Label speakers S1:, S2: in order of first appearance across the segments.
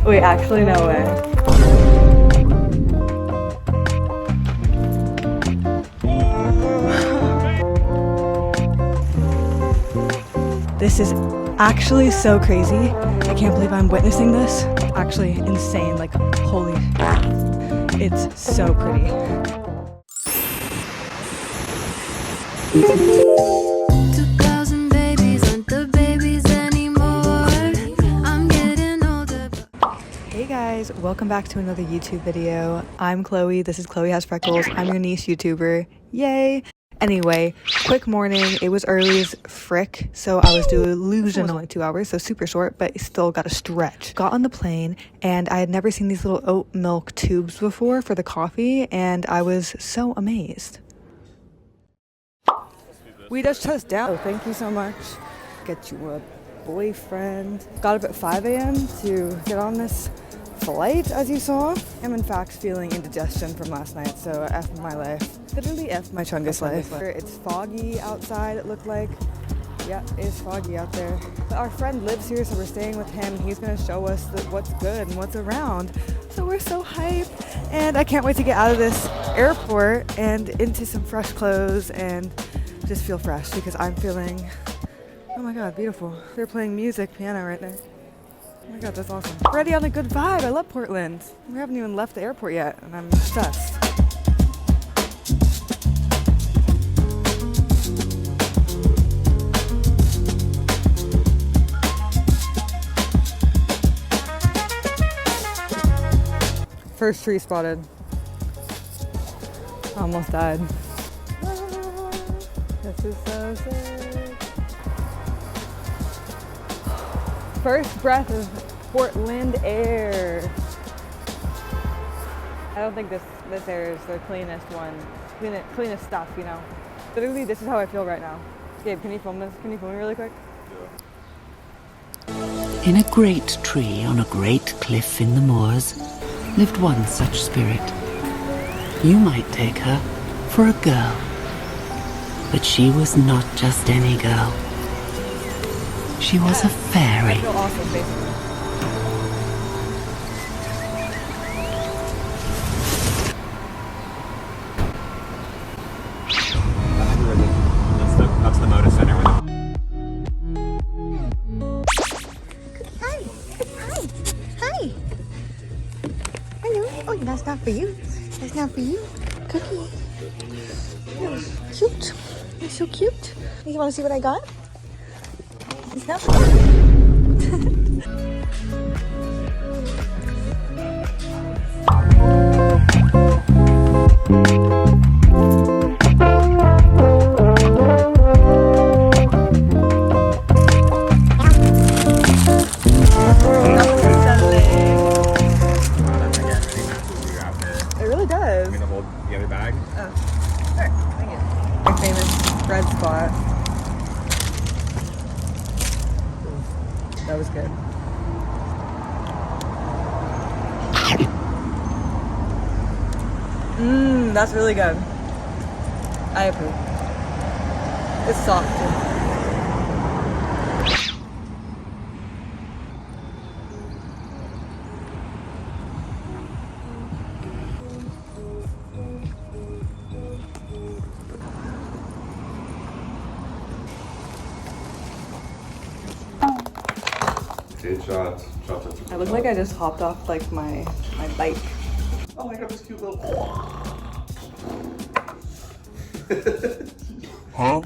S1: Wait, actually, no way. This is actually so crazy. I can't believe I'm witnessing this. Actually insane, like holy. It's so pretty. Hey guys, welcome back to another YouTube video. I'm Chloe, this is Chloe Has Freckles. I'm your niche YouTuber, yay. Anyway, quick morning, it was early as frick, so I was delusional only 2 hours, so super short, but still got to stretch. Got on the plane, and I had never seen these little oat milk tubes before for the coffee, and I was so amazed. We just touched down. Oh, thank you so much. Get you a boyfriend. Got up at 5 a.m. to get on this flight, as you saw. I'm in fact feeling indigestion from last night, so F my life. Literally F my chungus life. It's foggy outside, it looked like. Yeah, it is foggy out there. But our friend lives here, so we're staying with him. He's gonna show us what's good and what's around. So we're so hyped. And I can't wait to get out of this airport and into some fresh clothes and just feel fresh, because I'm feeling, oh my god, beautiful. They're playing music, piano right there. Oh my god, that's awesome. Already on a good vibe. I love Portland. We haven't even left the airport yet, and I'm obsessed. First tree spotted. Almost died. This is so sick. First breath of Portland air. I don't think this air is the cleanest one. Cleanest stuff, you know. Literally, this is how I feel right now. Gabe, can you film this? Can you film me really quick?
S2: Yeah. In a great tree on a great cliff in the moors lived one such spirit. You might take her for a girl. But she was not just any girl. She was a fairy.
S1: I feel awesome, basically.
S3: That's the Moda Center.
S4: Hi. Hello. Oh, that's not for you. That's not for you. Cookie. Oh, cute. You're so cute. You want to see what I got? It's not for you.
S1: It really does.
S3: I'm gonna hold the other bag.
S1: Oh, sure. Thank you. My famous bread spot. That was good. That's really good. I approve. It's soft too.
S3: Good shot.
S1: I look like I just hopped off like my bike.
S3: Oh, I got this cute little.
S2: Huh?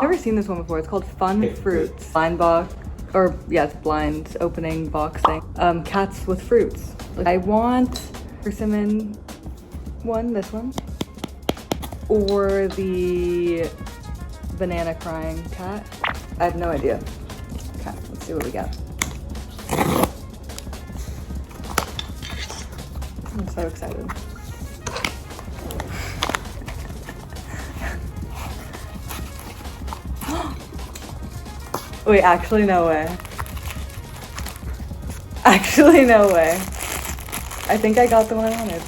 S1: Never seen this one before. It's called Fun Fruits. Blind box, or yeah, it's blind opening box thing. Cats with fruits. I want persimmon one, this one, or the banana crying cat. I have no idea. Okay, let's see what we got. I'm so excited. Wait, actually, no way. Actually, no way. I think I got the one I wanted.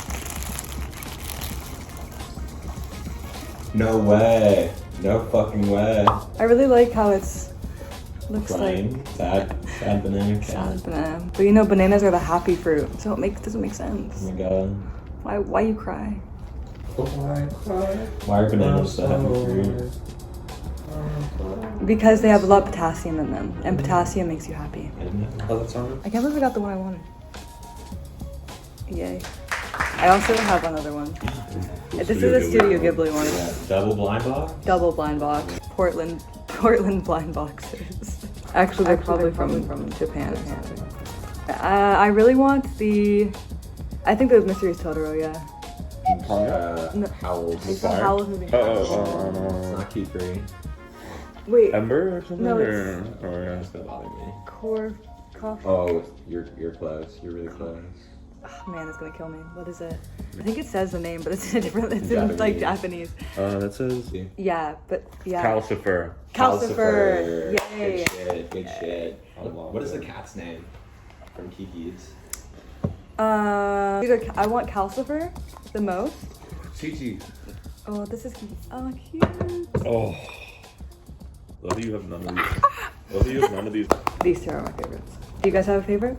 S3: No way. No fucking way.
S1: I really like how it's
S4: Looks
S5: Crying.
S4: like
S5: Sad banana cat.
S4: sad banana. But you know, bananas are the happy fruit, so it doesn't make sense.
S5: Oh my god.
S4: Why you cry?
S5: Why are bananas so happy fruit?
S4: Because they have a lot of potassium in them, and potassium makes you happy.
S3: Oh, that sounded.
S4: I can't believe I got the one I wanted. Yay. I also have another one. This is a Studio Ghibli one.
S5: Yeah. Double blind box?
S4: Double blind box. Portland blind boxes. Actually, they're probably from Japan. I really want I think the Mysteries Totoro, yeah. No.
S5: Howl's
S4: It's a Howl's movie.
S5: It's not Q3.
S4: Wait.
S3: Ember or something?
S4: No,
S3: Or yeah.
S5: That's gonna bother me.
S4: Core coffee.
S5: Oh, you're close. You're really close.
S4: Oh, man, it's gonna kill me. What is it? I think it says the name, but it's in like Japanese.
S3: That says
S4: Yeah, but yeah.
S3: Calcifer.
S4: Calcifer. Yay.
S5: Good shit. What is the cat's name from Kiki's?
S4: I want Calcifer the most.
S3: Chi-Chi.
S4: Oh, this is cute. Oh, cute.
S3: Oh. Love you have none of these. Love you have none of these.
S4: These two are my favorites. Do you guys have a favorite?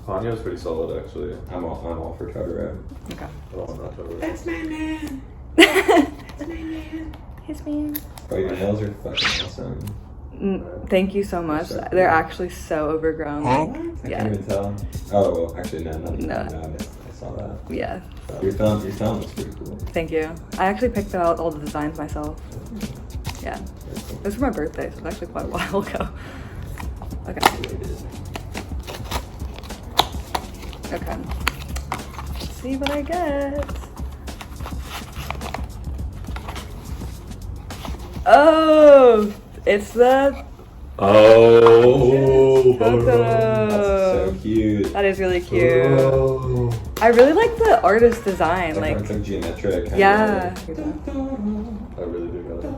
S3: Ponyo's pretty solid, actually.
S5: I'm all for Totoro.
S4: Okay.
S3: Oh, I'm not Totoro.
S5: That's my man.
S4: His man.
S5: Oh, your nails are fucking awesome.
S4: Thank you so much. They're actually so overgrown.
S5: I
S4: Yeah.
S5: can't even tell. Oh, well, actually, no.
S4: No.
S5: I saw that.
S4: Yeah.
S5: Your thumb looks pretty cool.
S4: Thank you. I actually picked out all the designs myself. Yeah. It was for my birthday, so it was actually quite a while ago. Okay. Okay. Let's see what I get. Oh, it's the
S5: Oh,
S4: Totoro.
S5: That's so cute.
S4: That is really cute.
S5: Oh.
S4: I really like the artist design.
S5: It's like geometric. Kind
S4: yeah.
S5: of. I really do like it.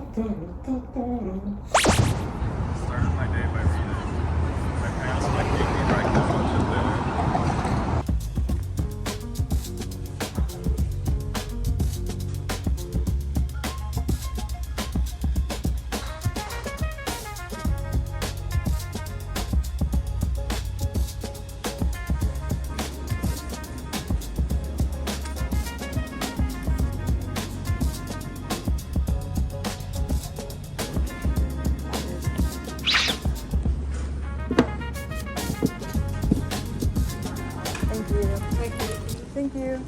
S3: Started my day by reading. I also like making breakfast, which is there.
S4: Thank you.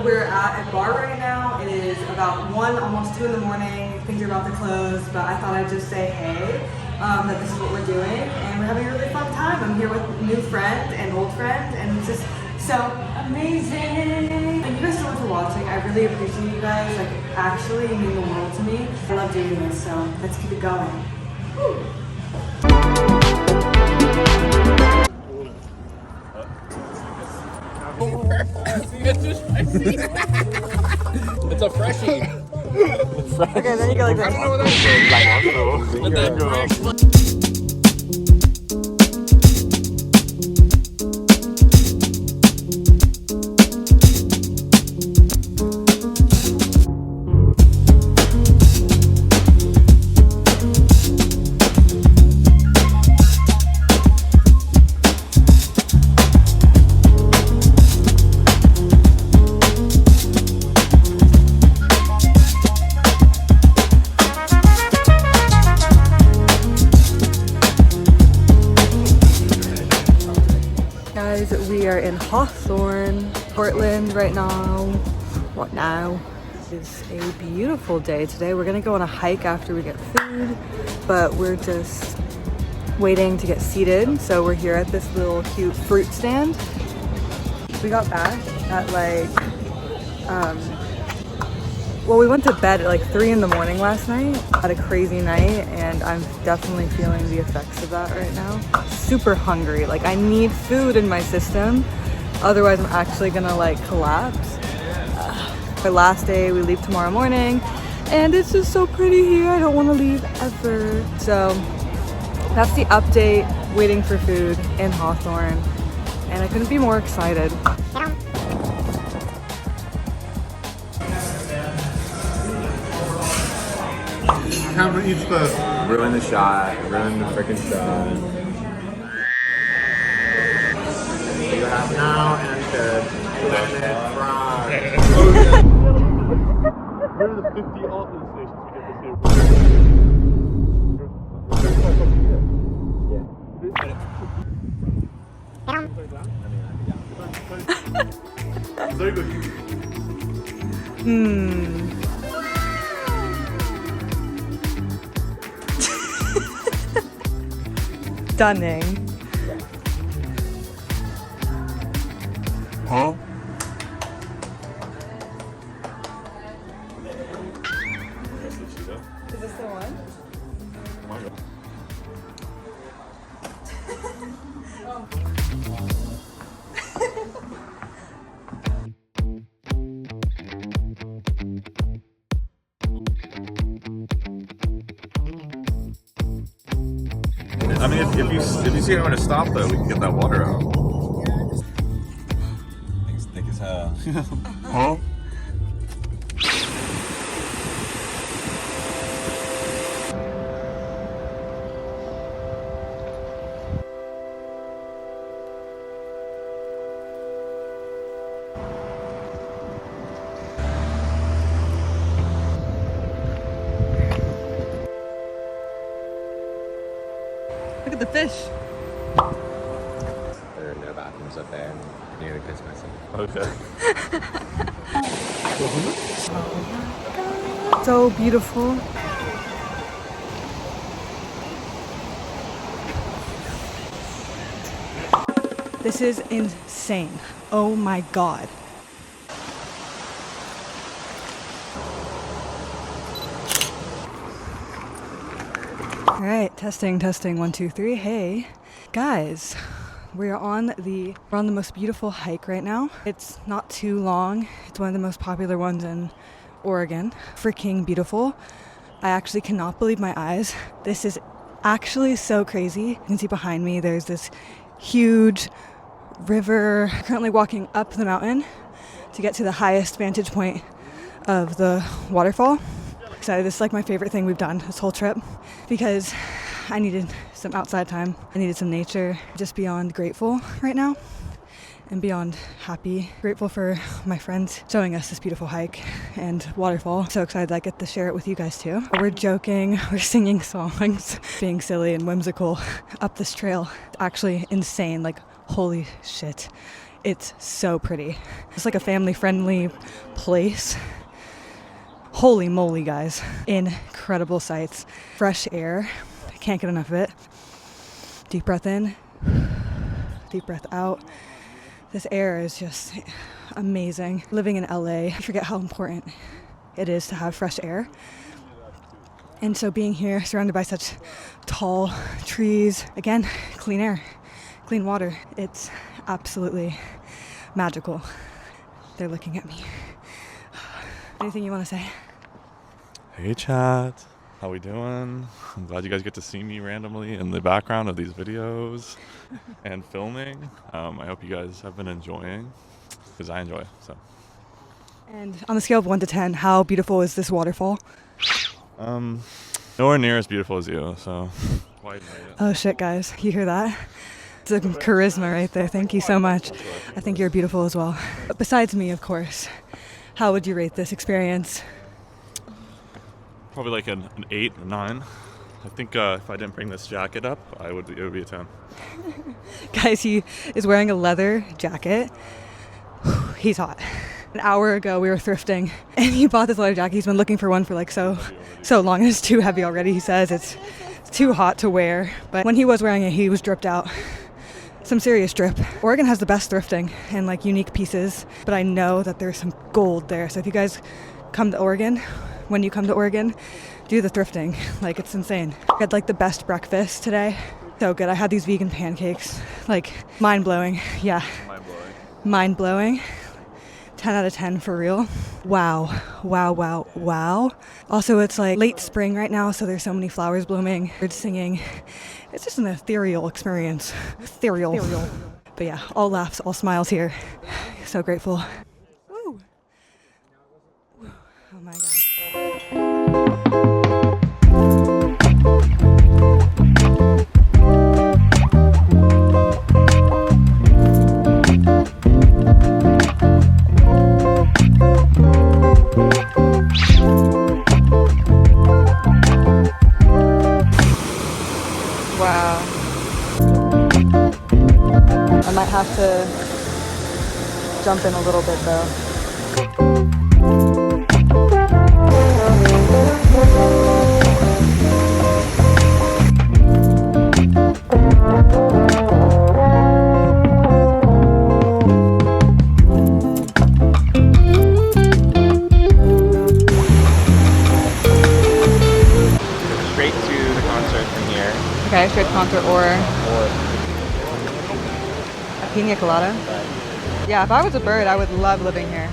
S4: We're at a bar right now. It is about 1, almost 2 in the morning. Things are about to close, but I thought I'd just say hey, that this is what we're doing, and we're having a really fun time. I'm here with a new friend and old friend, and it's just so amazing. Thank you guys so much for watching. I really appreciate you guys. Like, actually, you mean the world to me. I love doing this, so let's keep it going. Woo.
S6: It's a freshie.
S4: Okay, then you go like this.
S6: I don't know what that is.
S4: We are in Hawthorne, Portland right now. What now?
S1: It's a beautiful day today. We're gonna go on a hike after we get food, but we're just waiting to get seated. So we're here at this little cute fruit stand. We got back at like, well, we went to bed at like 3 in the morning last night. Had a crazy night and I'm definitely feeling the effects of that right now. Super hungry, like I need food in my system. Otherwise I'm actually gonna like collapse. Our last day, we leave tomorrow morning and it's just so pretty here. I don't wanna leave ever. So that's the update, waiting for food in Hawthorne. And I couldn't be more excited.
S6: Cameron eats the
S5: Ruin the shot. Ruin the freaking shot. You have now entered Planet Frog.
S6: Where are the 50 alternate stations we get this here? Very good.
S1: Stunning.
S6: Huh?
S1: Is this the one?
S3: I mean, if you see anywhere to stop though, we can get that water out.
S5: Things thick as hell.
S6: Huh?
S1: Look at the fish.
S5: There are no bathrooms up there. I'm nearly pissed myself.
S3: Okay.
S1: So beautiful. This is insane. Oh my God. All right, testing, 1, 2, 3. Hey, guys, we're on the most beautiful hike right now. It's not too long. It's one of the most popular ones in Oregon. Freaking beautiful. I actually cannot believe my eyes. This is actually so crazy. You can see behind me, there's this huge river. Currently walking up the mountain to get to the highest vantage point of the waterfall. Excited. This is like my favorite thing we've done this whole trip because I needed some outside time. I needed some nature. Just beyond grateful right now and beyond happy. Grateful for my friends showing us this beautiful hike and waterfall. So excited that I get to share it with you guys too. We're joking, we're singing songs, being silly and whimsical up this trail. It's actually insane, like holy shit. It's so pretty. It's like a family-friendly place. Holy moly, guys. Incredible sights. Fresh air. I can't get enough of it. Deep breath in. Deep breath out. This air is just amazing. Living in LA, I forget how important it is to have fresh air. And so being here, surrounded by such tall trees, again, clean air, clean water. It's absolutely magical. They're looking at me. Anything you want to say?
S6: Hey chat, how we doing? I'm glad you guys get to see me randomly in the background of these videos and filming. I hope you guys have been enjoying, because I enjoy, so.
S1: And on the scale of 1 to 10, how beautiful is this waterfall?
S6: Nowhere near as beautiful as you, so quite right.
S1: Oh shit, guys, you hear that? It's a charisma right there. Thank you so much. I think you're beautiful as well. But besides me, of course, how would you rate this experience?
S6: Probably like an 8 or 9. I think if I didn't bring this jacket up, it would be a 10.
S1: Guys, he is wearing a leather jacket. He's hot. An hour ago we were thrifting and he bought this leather jacket. He's been looking for one for like so long, and it's too heavy already. He says it's too hot to wear, but when he was wearing it he was dripped out. Some serious drip. Oregon has the best thrifting and like unique pieces, but I know that there's some gold there. So if you guys come to Oregon, when you come to Oregon, do the thrifting. Like, it's insane. I had like the best breakfast today. So good. I had these vegan pancakes. Like, mind-blowing. Yeah.
S6: Mind-blowing.
S1: Mind-blowing. 10 out of 10 for real. Wow. Wow, wow, wow. Also, it's like late spring right now, so there's so many flowers blooming. Birds singing. It's just an ethereal experience. Ethereal. But yeah, all laughs, all smiles here. So grateful. Woo. Oh my God. Wow. I might have to jump in a little bit though.
S5: Straight to the concert from here.
S1: Okay, straight to concert or a pina colada. Yeah, if I was a bird, I would love living here.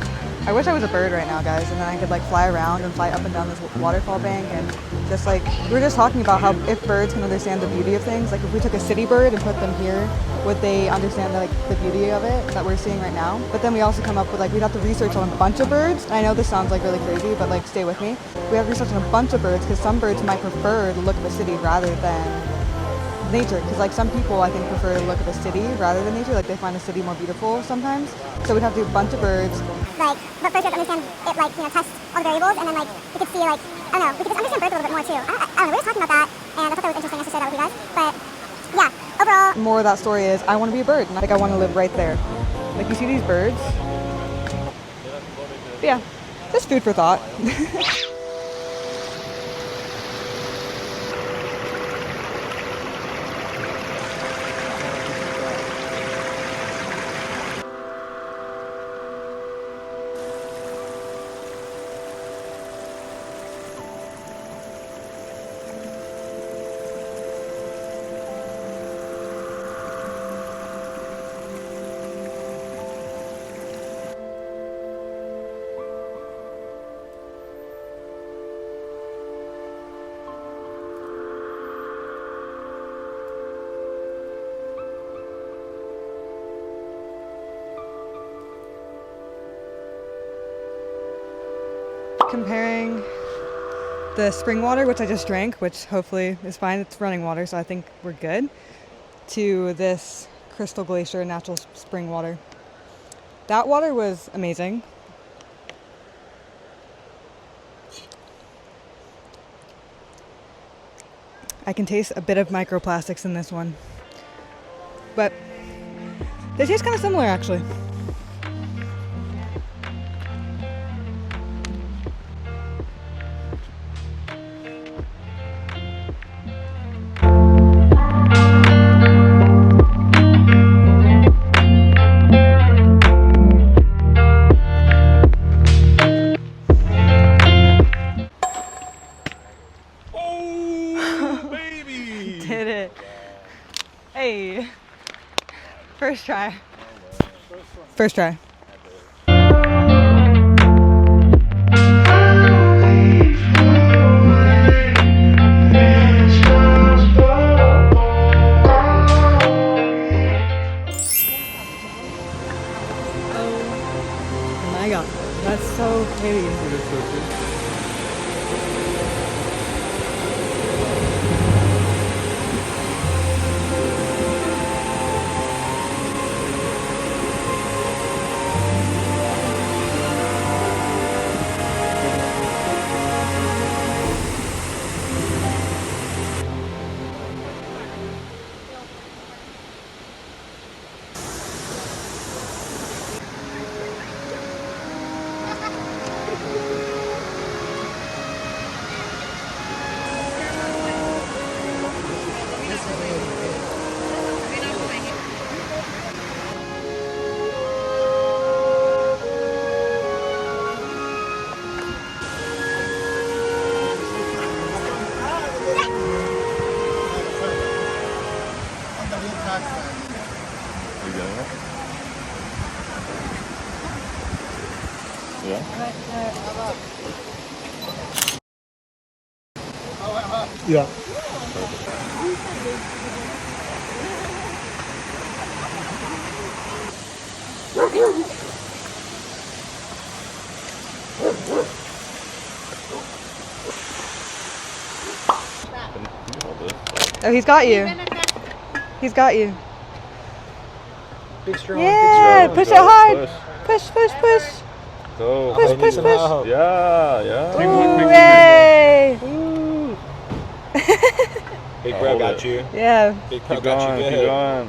S1: I wish I was a bird right now, guys, and then I could like fly around and fly up and down this waterfall bank, and just like, we were just talking about how if birds can understand the beauty of things, like if we took a city bird and put them here, would they understand the beauty of it that we're seeing right now? But then we also come up with like, we'd have to research on a bunch of birds. And I know this sounds like really crazy, but like, stay with me. We have to research on a bunch of birds because some birds might prefer the look of a city rather than nature, because like some people I think prefer the look of a city rather than nature. Like they find a city more beautiful sometimes. So we'd have to do a bunch of birds.
S7: Like, but first we have to understand it, like, you know, test all the variables, and then like we could see like, I don't know, we could just understand birds a little bit more too. I don't know, we were talking about that, and I thought that was interesting. I should share that with you guys. But yeah, overall,
S1: More of that story is I want to be a bird, and I want to live right there. Like you see these birds. But yeah, just food for thought. Comparing the spring water, which I just drank, which hopefully is fine, it's running water, so I think we're good, to this Crystal Glacier natural spring water. That water was amazing. I can taste a bit of microplastics in this one, but they taste kind of similar actually. Did it. Hey. First try. First try. Oh my God. That's so pretty.
S8: Yeah.
S1: Oh, he's got you. He's got you.
S8: Big strong.
S1: Yeah, push it hard. Push, push, push.
S3: Go.
S1: Push, push, push.
S3: Yeah, yeah.
S1: Ooh, yay.
S5: Big bro got you.
S1: Yeah.
S5: Big bro
S3: Keep
S5: got
S3: going,
S5: you
S3: keep
S5: good.
S3: going.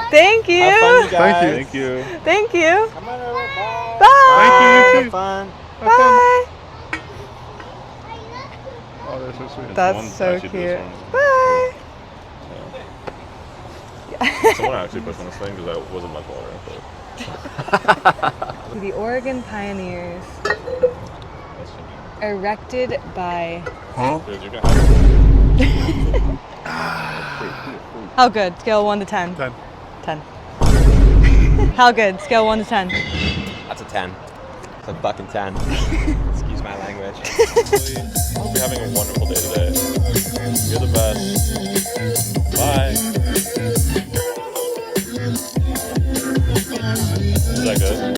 S1: Thank you.
S5: Have fun, you guys.
S3: Thank you.
S1: Thank you.
S5: Come on over. Bye.
S1: Bye.
S5: Have fun.
S1: Bye.
S3: Oh, they're so sweet.
S1: That's
S3: Someone
S1: so
S3: actually did
S1: cute.
S3: this one.
S1: Bye.
S3: Someone actually pushed on this thing because that wasn't much water.
S1: The Oregon Pioneers, erected by.
S3: Dude, you can have
S1: How good? Scale 1 to 10.
S6: 10.
S1: 10. How good? Scale 1 to 10.
S5: That's a 10. It's a fucking 10. Excuse my language.
S3: I hope you're having a wonderful day today. You're the best. Bye. Is that good?